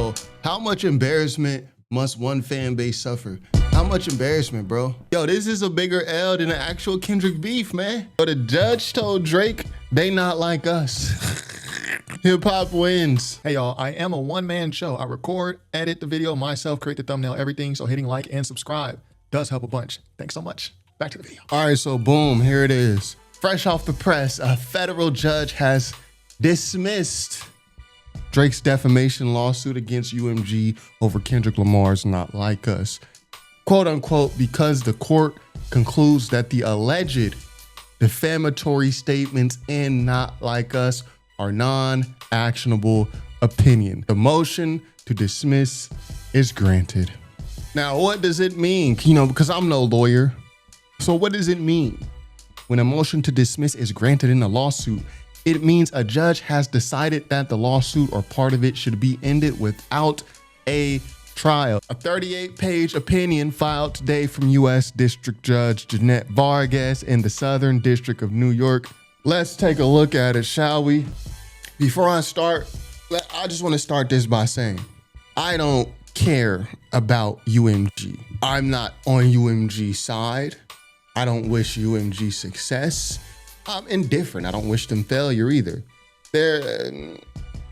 Yo, how much embarrassment must one fan base suffer? How much embarrassment, bro? Yo, this is a bigger L than an actual Kendrick beef, man. But the judge told Drake, they not like us. Hip hop wins. Hey y'all, I am a one-man show. I record, edit the video myself, create the thumbnail, everything. So hitting like and subscribe does help a bunch. Thanks so much. Back to the video. All right, so boom, here it is. Fresh off the press, a federal judge has dismissed Drake's defamation lawsuit against UMG over Kendrick Lamar's Not Like Us, quote unquote, because the court concludes that the alleged defamatory statements in Not Like Us are non-actionable opinion. The motion to dismiss is granted. Now, what does it mean? Because I'm no lawyer. So what does it mean? When a motion to dismiss is granted in a lawsuit, it means a judge has decided that the lawsuit or part of it should be ended without a trial. A 38-page opinion filed today from U.S. District Judge Jeanette Vargas in the Southern District of New York. Let's take a look at it, shall we? Before I start, I just want to start this by saying, I don't care about UMG. I'm not on UMG's side. I don't wish UMG success. I'm indifferent. I don't wish them failure either. Their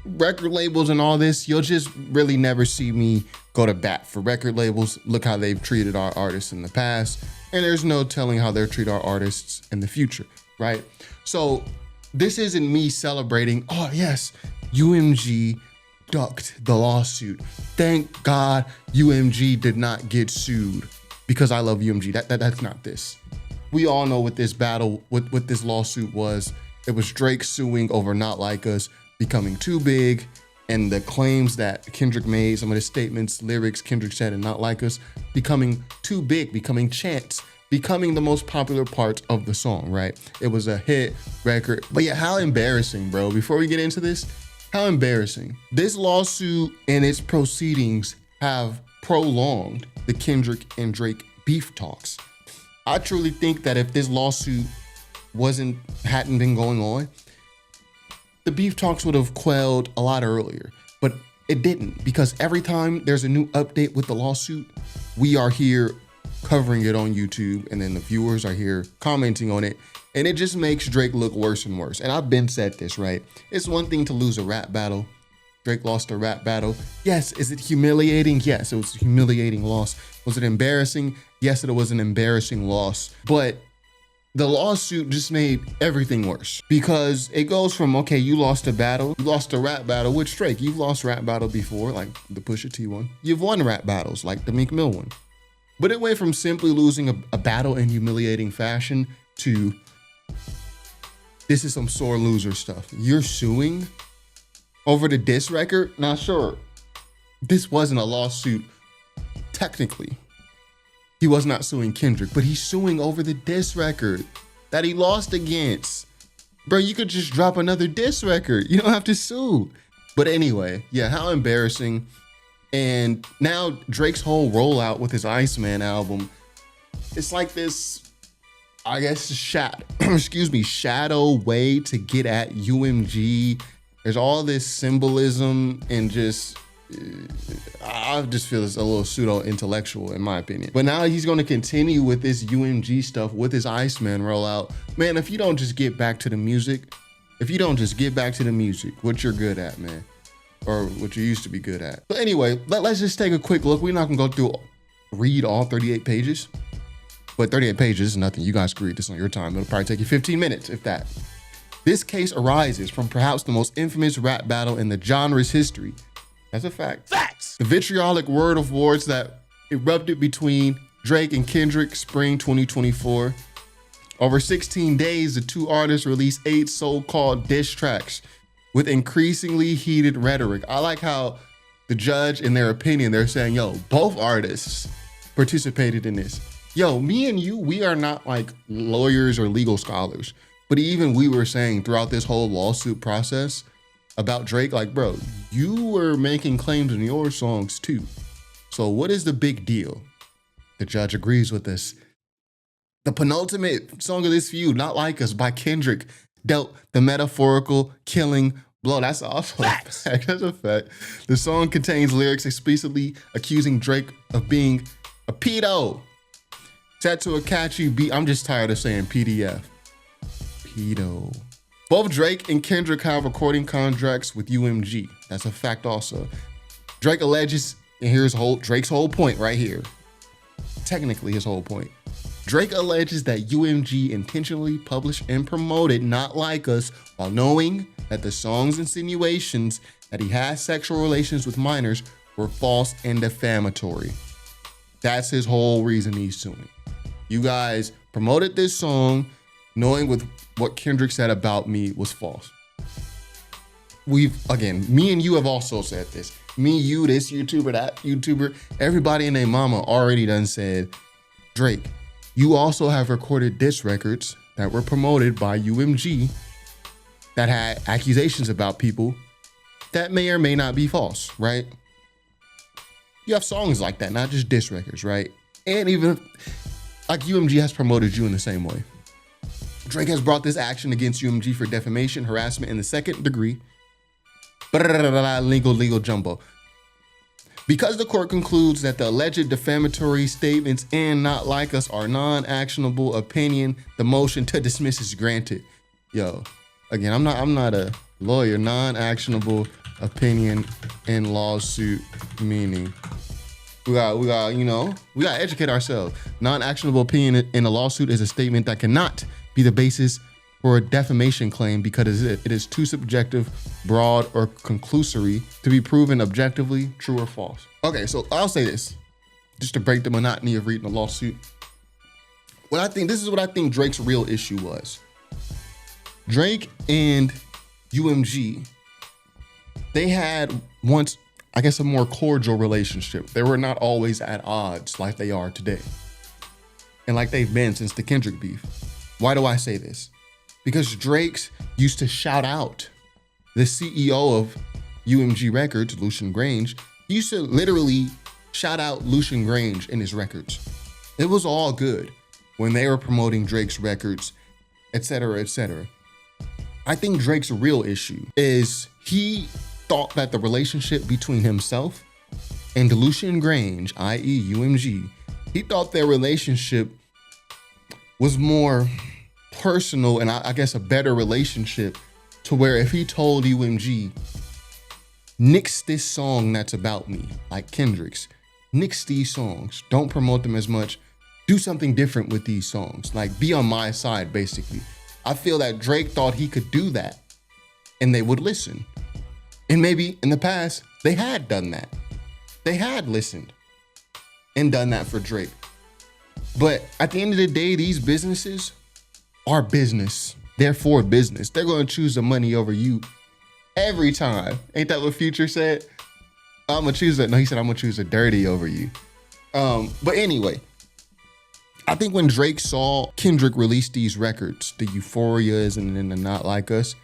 record labels and all this, you'll just really never see me go to bat for record labels. Look how they've treated our artists in the past, and there's no telling how they'll treat our artists in the future, right? So this isn't me celebrating, oh yes, UMG ducked the lawsuit. Thank God UMG did not get sued because I love UMG. That's not this. We all know what this battle, what this lawsuit was. It was Drake suing over Not Like Us becoming too big, and the claims that Kendrick made, some of the statements, lyrics Kendrick said in Not Like Us, becoming too big, becoming chants, becoming the most popular part of the song, right? It was a hit record. But yeah, how embarrassing, bro. Before we get into this, how embarrassing. This lawsuit and its proceedings have prolonged the Kendrick and Drake beef talks. I truly think that if this lawsuit hadn't been going on, the beef talks would have quelled a lot earlier, but it didn't, because every time there's a new update with the lawsuit, we are here covering it on YouTube, and then the viewers are here commenting on it, and it just makes Drake look worse and worse. And I've been said this, right? It's one thing to lose a rap battle. Drake lost a rap battle. Yes. Is it humiliating? Yes, it was a humiliating loss. Was it embarrassing? Yes, it was an embarrassing loss. But the lawsuit just made everything worse, because it goes from, okay, you lost a battle, you lost a rap battle with Drake. You've lost rap battle before, like the Pusha T one. You've won rap battles, like the Meek Mill one. But it went from simply losing a battle in humiliating fashion to, this is some sore loser stuff. You're suing over the diss record? Now, sure, this wasn't a lawsuit technically. He was not suing Kendrick, but he's suing over the diss record that he lost against. Bro, you could just drop another diss record. You don't have to sue. But anyway, yeah, how embarrassing. And now Drake's whole rollout with his Iceman album, it's like this, I guess, shadow way to get at UMG. There's all this symbolism and just, I just feel it's a little pseudo-intellectual in my opinion. But now he's going to continue with this UMG stuff with his Iceman rollout. Man, if you don't just get back to the music, what you're good at, man, or what you used to be good at. But anyway, let's just take a quick look. We're not going to read all 38 pages, but 38 pages is nothing. You guys can read this on your time. It'll probably take you 15 minutes, if that. This case arises from perhaps the most infamous rap battle in the genre's history. That's a fact. Facts! The vitriolic word of words that erupted between Drake and Kendrick spring 2024. Over 16 days, the two artists released 8 so-called diss tracks with increasingly heated rhetoric. I like how the judge, in their opinion, they're saying, yo, both artists participated in this. Yo, me and you, we are not like lawyers or legal scholars. But even we were saying throughout this whole lawsuit process about Drake, like, bro, you were making claims in your songs too. So what is the big deal? The judge agrees with this. The penultimate song of this feud, Not Like Us by Kendrick, dealt the metaphorical killing Blow, that's also a fact. That's a fact. The song contains lyrics explicitly accusing Drake of being a pedo. Set to a catchy beat. I'm just tired of saying PDF. Pedo. Both Drake and Kendrick have recording contracts with UMG. That's a fact also. Drake alleges, and here's Drake's whole point right here. Technically his whole point. Drake alleges that UMG intentionally published and promoted Not Like Us while knowing that the song's insinuations that he had sexual relations with minors were false and defamatory. That's his whole reason he's suing. You guys promoted this song knowing with what Kendrick said about me was false. Me and you have also said this. Me, you, this YouTuber, that YouTuber, everybody and their mama already done said, Drake, you also have recorded diss records that were promoted by UMG that had accusations about people that may or may not be false, right? You have songs like that, not just diss records, right? And even like UMG has promoted you in the same way. Drake has brought this action against UMG for defamation, harassment in the second degree. Legal jumbo. Because the court concludes that the alleged defamatory statements in Not Like Us are non-actionable opinion, the motion to dismiss is granted. Yo, again, I'm not a lawyer. Non-actionable opinion in lawsuit meaning. We gotta educate ourselves. Non-actionable opinion in a lawsuit is a statement that cannot be the basis for a defamation claim because it is too subjective, broad, or conclusory to be proven objectively true or false. Okay, so I'll say this, just to break the monotony of reading a lawsuit. This is what I think Drake's real issue was. Drake and UMG, they had once, I guess, a more cordial relationship. They were not always at odds like they are today. And like they've been since the Kendrick beef. Why do I say this? Because Drake used to shout out the CEO of UMG Records, Lucian Grange. He used to literally shout out Lucian Grange in his records. It was all good when they were promoting Drake's records, etc., etc. I think Drake's real issue is he thought that the relationship between himself and Lucian Grange, i.e. UMG, he thought their relationship was more personal and I guess a better relationship to where if he told UMG, nix this song that's about me, like Kendrick's, nix these songs, don't promote them as much, do something different with these songs, like be on my side basically. I feel that Drake thought he could do that and they would listen. And maybe in the past, they had done that. They had listened and done that for Drake. But at the end of the day, these businesses are business. They're for business. They're going to choose the money over you every time. Ain't that what Future said? I'm going to choose it. No, he said, I'm going to choose the dirty over you. But anyway, I think when Drake saw Kendrick release these records, the Euphorias and then the Not Like Us,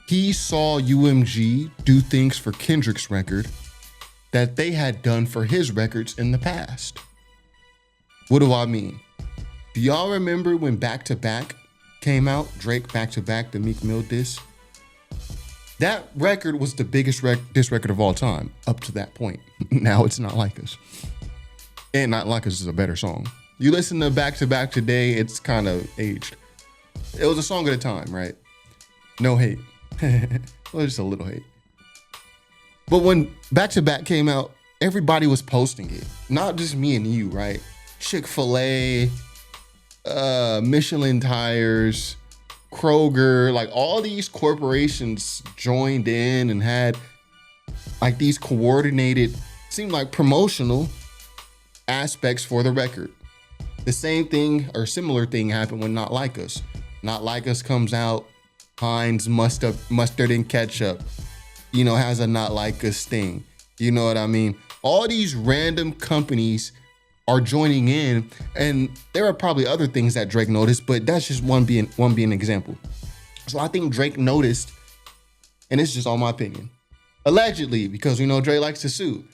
he saw UMG do things for Kendrick's record that they had done for his records in the past. What do I mean? Do y'all remember when Back to Back came out? Drake Back to Back, the Meek Mill diss? That record was the biggest diss record of all time up to that point. Now it's Not Like Us. And Not Like Us is a better song. You listen to Back to Back today, it's kind of aged. It was a song at a time, right? No hate. Well, just a little hate. But when Back to Back came out, everybody was posting it. Not just me and you, right? Chick-fil-A, Michelin Tires, Kroger, like all these corporations joined in and had like these coordinated, seemed like promotional aspects for the record. The same thing or similar thing happened when Not Like Us. Not Like Us comes out, Heinz mustard and ketchup, has a Not Like Us thing. You know what I mean? All these random companies are joining in, and there are probably other things that Drake noticed, but that's just one being an example. So I think Drake noticed, and it's just all my opinion, allegedly, because Drake likes to sue.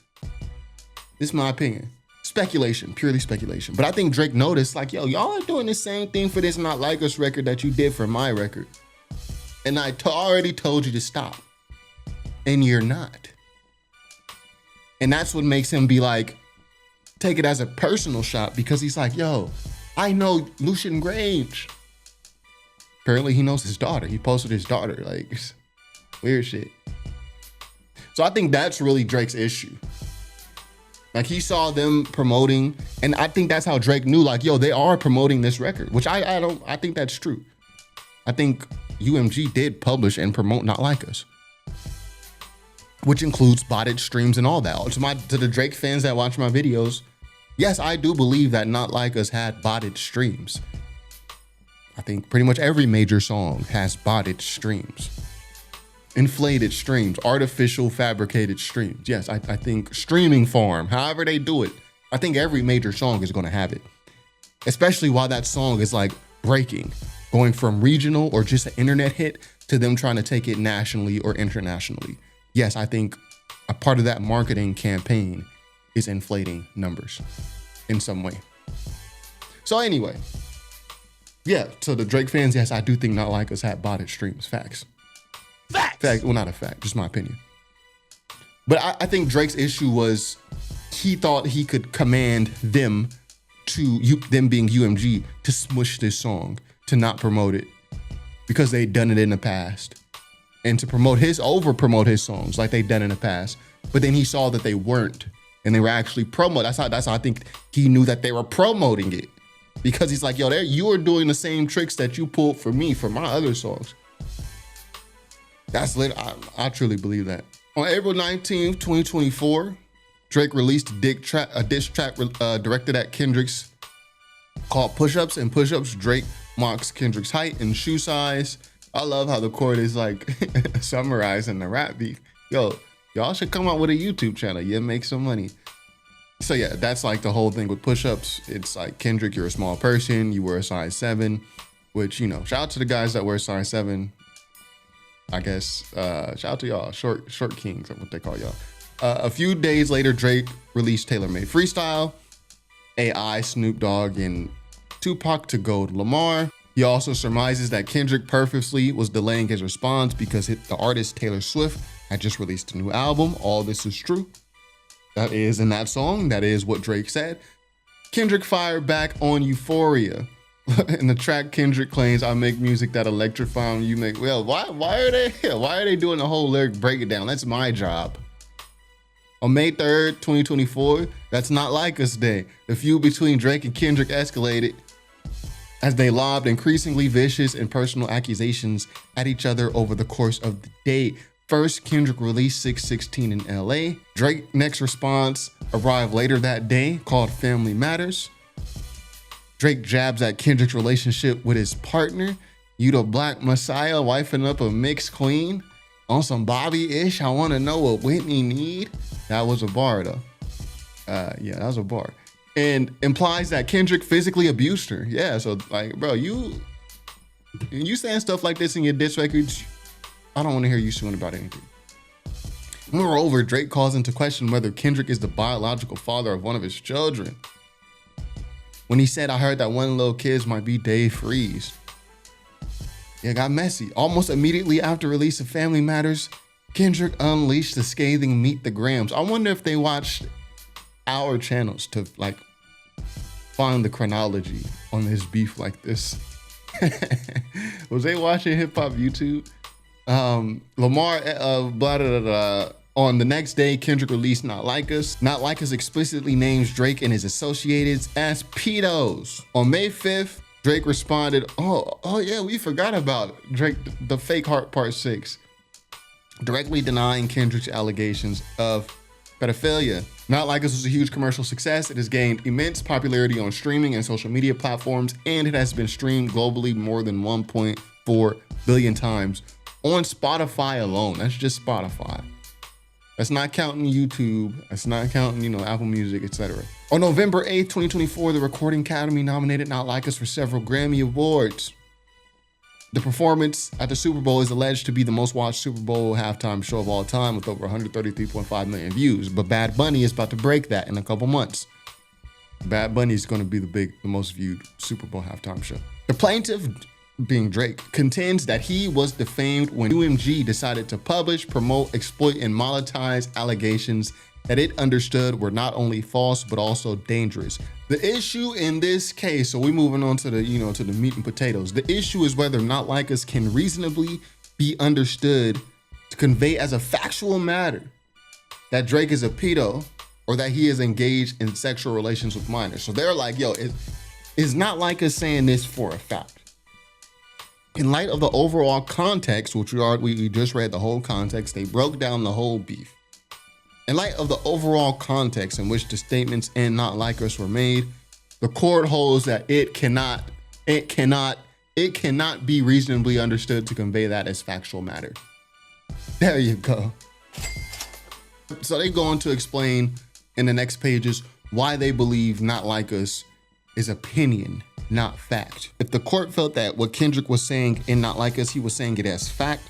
This is my opinion. Speculation, purely speculation. But I think Drake noticed, like, yo, y'all are doing the same thing for this Not Like Us record that you did for my record. And I already told you to stop. And you're not. And that's what makes him be like, take it as a personal shot, because he's like, yo, I know Lucian Grange. Apparently he knows his daughter. He posted his daughter, like, weird shit. So I think that's really Drake's issue. Like, he saw them promoting, and I think that's how Drake knew, like, yo, they are promoting this record, which I think that's true. I think UMG did publish and promote Not Like Us, which includes botted streams and all that. To the Drake fans that watch my videos, yes, I do believe that Not Like Us had botted streams. I think pretty much every major song has botted streams. Inflated streams, artificial fabricated streams. Yes, I think streaming farm, however they do it, I think every major song is gonna have it. Especially while that song is like breaking, going from regional or just an internet hit to them trying to take it nationally or internationally. Yes, I think a part of that marketing campaign is inflating numbers in some way. So anyway, yeah, to the Drake fans, yes, I do think Not Like Us had botted streams, facts. Fact, well, not a fact, just my opinion. But I think Drake's issue was he thought he could command them them being UMG to smush this song, to not promote it because they'd done it in the past, and to promote his songs like they'd done in the past. But then he saw that they weren't, and they were actually promoting. That's how I think he knew that they were promoting it, because he's like, yo, you are doing the same tricks that you pulled for me for my other songs. That's lit. I truly believe that. On April 19th, 2024, Drake released a diss track directed at Kendrick's called Push-Ups. And Push-Ups, Drake mocks Kendrick's height and shoe size. I love how the chord is like summarizing the rap beef. Yo, y'all should come out with a YouTube channel. Yeah, make some money. So yeah, that's like the whole thing with Push-Ups. It's like, Kendrick, you're a small person. You wear a size 7, which, you know, shout out to the guys that wear size 7. I guess, shout out to y'all, short kings, that's what they call y'all. A few days later, Drake released Tailor Made Freestyle, AI, Snoop Dogg, and Tupac to Gold Lamar. He also surmises that Kendrick purposely was delaying his response because the artist Taylor Swift had just released a new album. All this is true. That is in that song. That is what Drake said. Kendrick fired back on Euphoria. In the track, Kendrick claims, I make music that electrify them, you make, well, why are they doing the whole lyric breakdown? That's my job. On May 3rd, 2024, that's Not Like Us Day. The feud between Drake and Kendrick escalated as they lobbed increasingly vicious and personal accusations at each other over the course of the day. First, Kendrick released 616 in LA. Drake's next response arrived later that day, called Family Matters. Drake jabs at Kendrick's relationship with his partner. You the Black Messiah, wifing up a mixed queen. On some Bobby-ish, I want to know what Whitney need. That was a bar, though. Yeah, that was a bar. And implies that Kendrick physically abused her. Yeah, so, like, bro, you saying stuff like this in your diss records, I don't want to hear you suing about anything. Moreover, Drake calls into question whether Kendrick is the biological father of one of his children, when he said, I heard that one little kid might be Dave Freeze. Yeah, it got messy. Almost immediately after release of Family Matters, Kendrick unleashed the scathing Meet the Grams. I wonder if they watched our channels to like find the chronology on this beef like this. Was they watching hip hop YouTube? Lamar, blah, blah, blah, blah. On the next day, Kendrick released Not Like Us. Not Like Us explicitly names Drake and his associates as pedos. On May 5th, Drake responded, oh yeah, we forgot about Drake, the Fake Heart Part 6, directly denying Kendrick's allegations of pedophilia. Not Like Us was a huge commercial success. It has gained immense popularity on streaming and social media platforms, and it has been streamed globally more than 1.4 billion times on Spotify alone. That's just Spotify. That's not counting YouTube. That's not counting, Apple Music, etc. On November 8th, 2024, the Recording Academy nominated Not Like Us for several Grammy Awards. The performance at the Super Bowl is alleged to be the most watched Super Bowl halftime show of all time with over 133.5 million views. But Bad Bunny is about to break that in a couple months. Bad Bunny is going to be the most viewed Super Bowl halftime show. The plaintiff, being Drake, contends that he was defamed when UMG decided to publish, promote, exploit, and monetize allegations that it understood were not only false, but also dangerous. The issue in this case, so we're moving on to the, to the meat and potatoes. The issue is whether Not Like Us can reasonably be understood to convey as a factual matter that Drake is a pedo or that he is engaged in sexual relations with minors. So they're like, yo, it's Not Like Us saying this for a fact. In light of the overall context, which we just read the whole context, they broke down the whole beef. In light of the overall context in which the statements in Not Like Us were made, the court holds that it cannot be reasonably understood to convey that as factual matter. There you go. So they go on to explain in the next pages why they believe Not Like Us is opinion, not fact. If the court felt that what Kendrick was saying in Not Like Us, he was saying it as fact,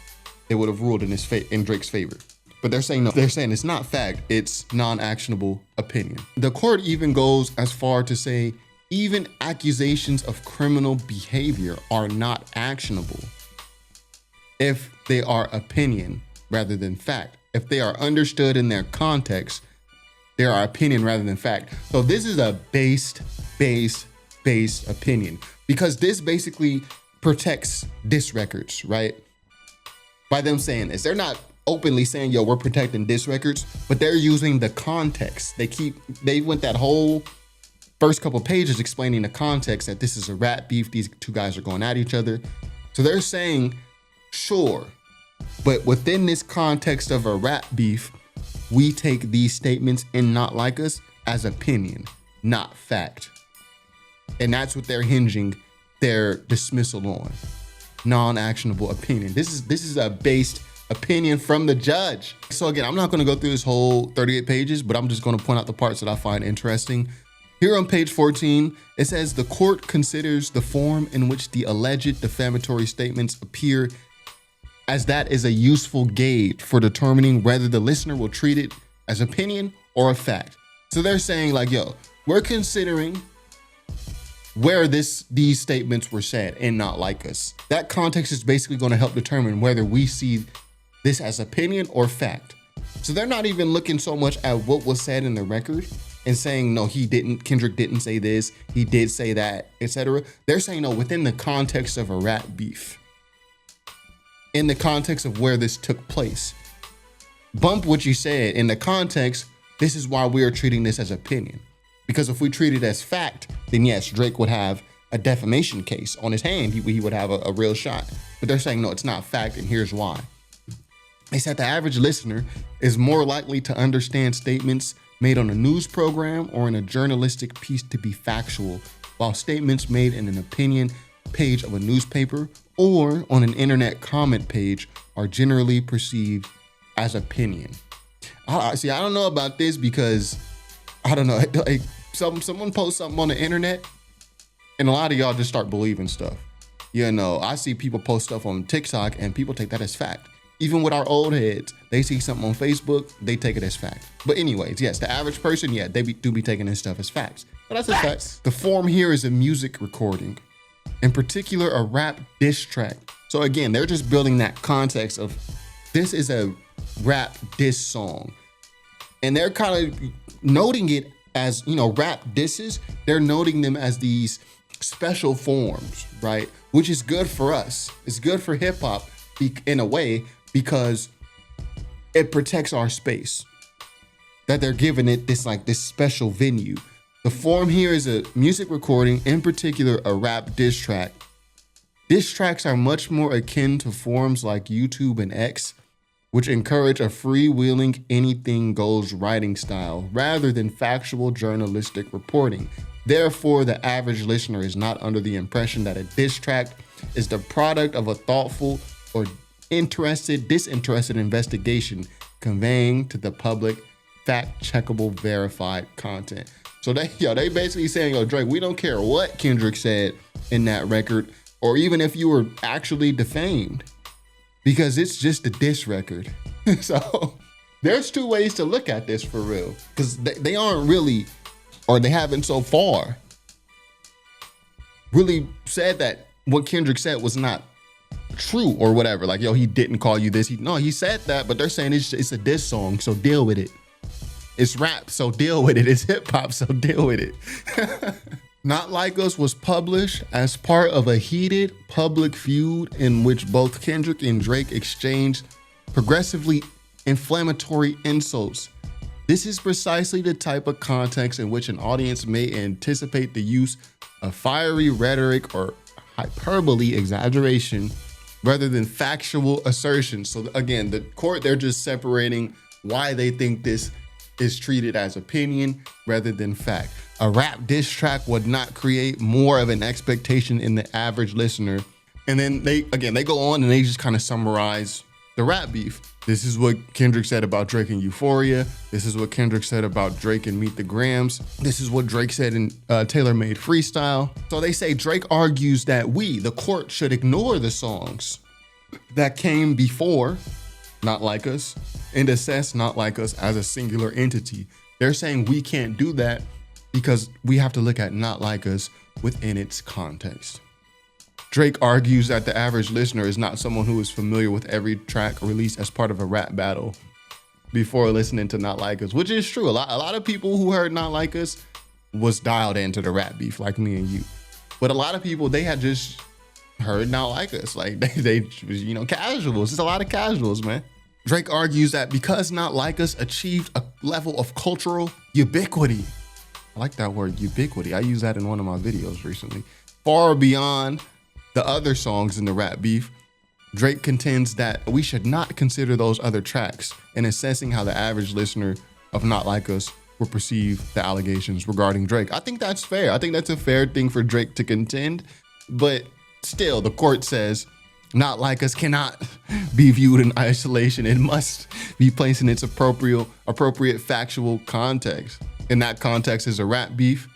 they would have ruled in Drake's favor. But they're saying no. They're saying it's not fact, it's non-actionable opinion. The court even goes as far to say even accusations of criminal behavior are not actionable if they are opinion rather than fact. If they are understood in their context, they are opinion rather than fact. So this is a based opinion, because this basically protects diss records, right? By them saying this, they're not openly saying, yo, we're protecting diss records, but they're using the context. They went that whole first couple pages explaining the context that this is a rap beef. These two guys are going at each other. So they're saying, sure, but within this context of a rap beef, we take these statements in Not Like Us as opinion, not fact. And that's what they're hinging their dismissal on. Non-actionable opinion. This is a based opinion from the judge. So again, I'm not going to go through this whole 38 pages, but I'm just going to point out the parts that I find interesting. Here on page 14, it says the court considers the form in which the alleged defamatory statements appear as that is a useful gauge for determining whether the listener will treat it as opinion or a fact. So they're saying like, yo, we're considering where these statements were said and Not Like Us. That context is basically going to help determine whether we see this as opinion or fact. So they're not even looking so much at what was said in the record and saying, no, Kendrick didn't say this, he did say that, etc. They're saying, no, within the context of a rap beef, in the context of where this took place, bump what you said in the context, this is why we are treating this as opinion. Because if we treat it as fact, then yes, Drake would have a defamation case on his hand. He would have a real shot. But they're saying, no, it's not fact, and here's why. They said the average listener is more likely to understand statements made on a news program or in a journalistic piece to be factual, while statements made in an opinion page of a newspaper or on an internet comment page are generally perceived as opinion. I don't know about this because, I don't know, like someone posts something on the internet and a lot of y'all just start believing stuff. I see people post stuff on TikTok and people take that as fact. Even with our old heads, they see something on Facebook, they take it as fact. But anyways, yes, the average person, yeah, they do be taking this stuff as facts. But that's a fact. The form here is a music recording, in particular, a rap diss track. So again, they're just building that context of this is a rap diss song. And they're kind of noting it as, rap disses, they're noting them as these special forms, right? Which is good for us. It's good for hip hop in a way, because it protects our space, that they're giving it this special venue. The form here is a music recording, in particular a rap diss track. Diss tracks are much more akin to forums like YouTube and X, which encourage a freewheeling anything goes writing style rather than factual journalistic reporting. Therefore, the average listener is not under the impression that a diss track is the product of a thoughtful or disinterested investigation conveying to the public fact-checkable, verified content. So they basically saying, yo, Drake, we don't care what Kendrick said in that record, or even if you were actually defamed, because it's just a diss record. So there's two ways to look at this for real, because they aren't really, or they haven't so far, really said that what Kendrick said was not true or whatever. Like, yo, he didn't call you this. He said that, but they're saying it's a diss song, so deal with it. It's rap, so deal with it. It's hip hop, so deal with it. Not Like Us was published as part of a heated public feud in which both Kendrick and Drake exchanged progressively inflammatory insults. This is precisely the type of context in which an audience may anticipate the use of fiery rhetoric or hyperbole exaggeration rather than factual assertions. So again, the court, they're just separating why they think this is treated as opinion rather than fact. A rap diss track would not create more of an expectation in the average listener. And then they go on and they just kind of summarize the rap beef. This is what Kendrick said about Drake and Euphoria. This is what Kendrick said about Drake and Meet the Grams. This is what Drake said in Taylor Made Freestyle. So they say Drake argues that we, the court, should ignore the songs that came before Not Like Us and assess Not Like Us as a singular entity. They're saying we can't do that because we have to look at Not Like Us within its context. Drake argues that the average listener is not someone who is familiar with every track released as part of a rap battle before listening to Not Like Us, which is true. A lot of people who heard Not Like Us was dialed into the rap beef like me and you. But a lot of people, they had just heard Not Like Us. Like they casuals. There's a lot of casuals, man. Drake argues that because Not Like Us achieved a level of cultural ubiquity. I like that word, ubiquity. I used that in one of my videos recently. Far beyond the other songs in the rap beef, Drake contends that we should not consider those other tracks in assessing how the average listener of Not Like Us will perceive the allegations regarding Drake. I think that's fair. I think that's a fair thing for Drake to contend, but still, the court says Not Like Us cannot be viewed in isolation. It must be placed in its appropriate factual context. In that context is a rap beef,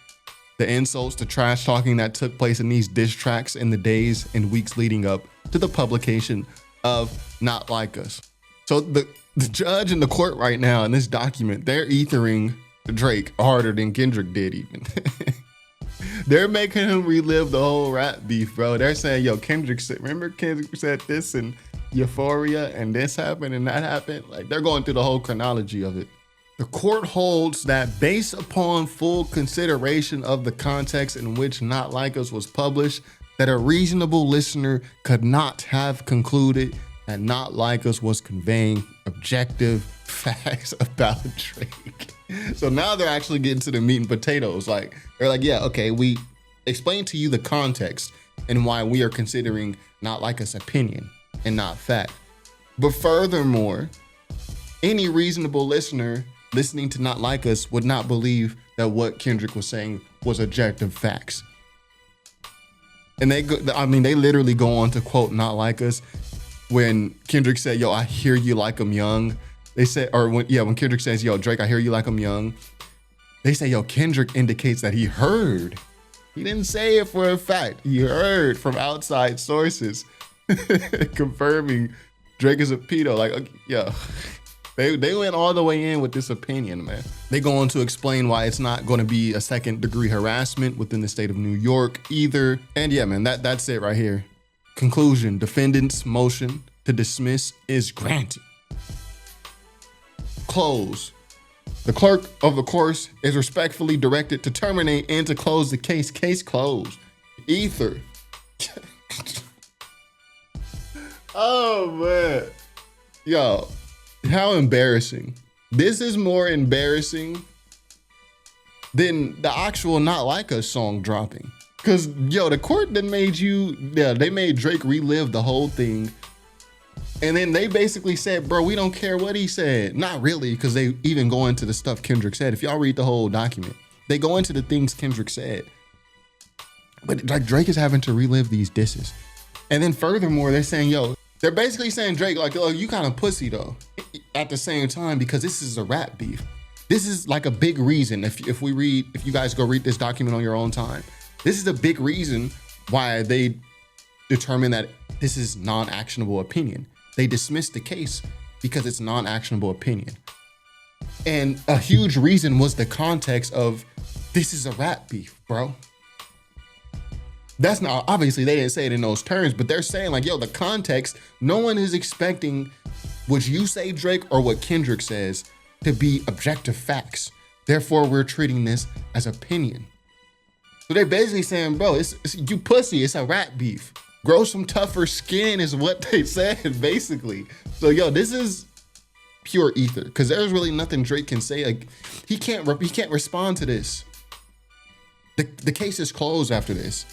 the insults, the trash talking that took place in these diss tracks in the days and weeks leading up to the publication of Not Like Us. So the judge in the court right now in this document, they're ethering Drake harder than Kendrick did even. They're making him relive the whole rap beef, bro. They're saying, yo, Kendrick said this and Euphoria and this happened and that happened. Like, they're going through the whole chronology of it. The court holds that based upon full consideration of the context in which Not Like Us was published, that a reasonable listener could not have concluded that Not Like Us was conveying objective facts about Drake. So now they're actually getting to the meat and potatoes. Like, they're like, yeah, okay, we explained to you the context and why we are considering Not Like Us opinion and not fact. But furthermore, any reasonable listener listening to Not Like Us would not believe that what Kendrick was saying was objective facts. And they literally go on to quote Not Like Us when Kendrick said, yo, I hear you like I'm young. They said, when Kendrick says, yo, Drake, I hear you like I'm young. They say, yo, Kendrick indicates that he heard. He didn't say it for a fact. He heard from outside sources confirming Drake is a pedo. Like, yeah. They went all the way in with this opinion, man. They go on to explain why it's not going to be a second-degree harassment within the state of New York either. And yeah, man, that's it right here. Conclusion, defendant's motion to dismiss is granted. Close. The clerk of the course is respectfully directed to terminate and to close the case. Case closed. Ether. Oh, man. Yo. How embarrassing. This is more embarrassing than the actual Not Like Us song dropping. Cause yo, the court then they made Drake relive the whole thing. And then they basically said, bro, we don't care what he said. Not really, because they even go into the stuff Kendrick said. If y'all read the whole document, they go into the things Kendrick said. But like Drake is having to relive these disses. And then furthermore, they're saying, yo, they're basically saying, Drake, like, oh, you kind of pussy though, at the same time, because this is a rap beef. This is like a big reason. If you guys go read this document on your own time, this is a big reason why they determine that this is non-actionable opinion. They dismissed the case because it's non-actionable opinion. And a huge reason was the context of this is a rap beef, bro. That's not, obviously they didn't say it in those terms, but they're saying like, yo, the context, no one is expecting what you say, Drake, or what Kendrick says to be objective facts. Therefore, we're treating this as opinion. So they're basically saying, bro, it's you pussy, it's a rap beef. Grow some tougher skin is what they said, basically. So yo, this is pure ether, because there's really nothing Drake can say. Like, he can't respond to this. The case is closed after this.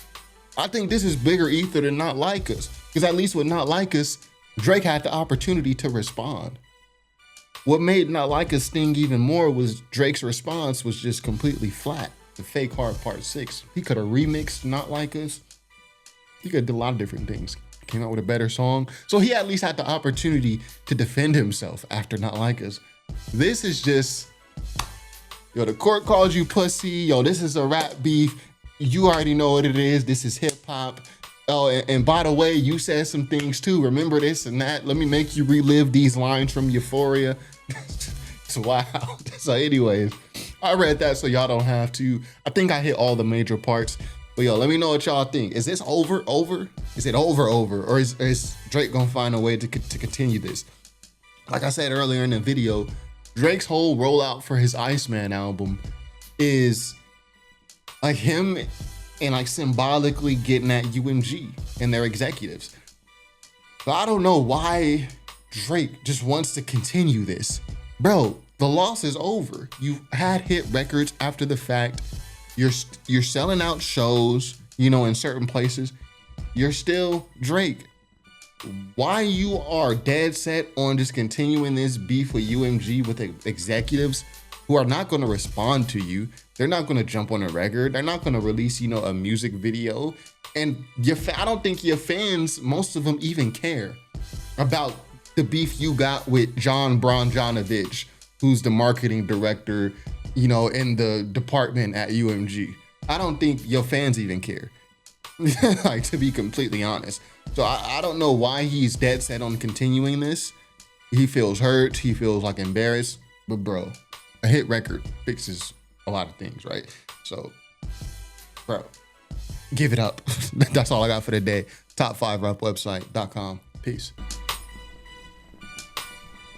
I think this is bigger ether than Not Like Us, because at least with Not Like Us, Drake had the opportunity to respond. What made Not Like Us sting even more was Drake's response was just completely flat. The Fake Heart Part 6. He could have remixed Not Like Us. He could have did a lot of different things. Came out with a better song. So he at least had the opportunity to defend himself after Not Like Us. This is just, yo, the court calls you pussy. Yo, this is a rap beef. You already know what it is. This is hip hop. Oh, and by the way, you said some things too. Remember this and that. Let me make you relive these lines from Euphoria. It's wild. So anyways, I read that so y'all don't have to. I think I hit all the major parts. But yo, let me know what y'all think. Is this over? Is it over? Or is Drake gonna find a way to continue this? Like I said earlier in the video, Drake's whole rollout for his Iceman album is like him and like symbolically getting at UMG and their executives. But I don't know why Drake just wants to continue this. Bro, the loss is over. You had hit records after the fact. You're selling out shows, you know, in certain places. You're still Drake. Why you are dead set on just continuing this beef with UMG with executives who are not going to respond to you. They're not going to jump on a record. They're not going to release, you know, a music video. And I don't think your fans, most of them even care about the beef you got with John Bronjanovich, who's the marketing director, you know, in the department at UMG. I don't think your fans even care, like, to be completely honest. So I don't know why he's dead set on continuing this. He feels hurt. He feels like embarrassed. But bro, a hit record fixes a lot of things, right? So, bro, give it up. That's all I got for the day. Top5rapwebsite.com. Peace.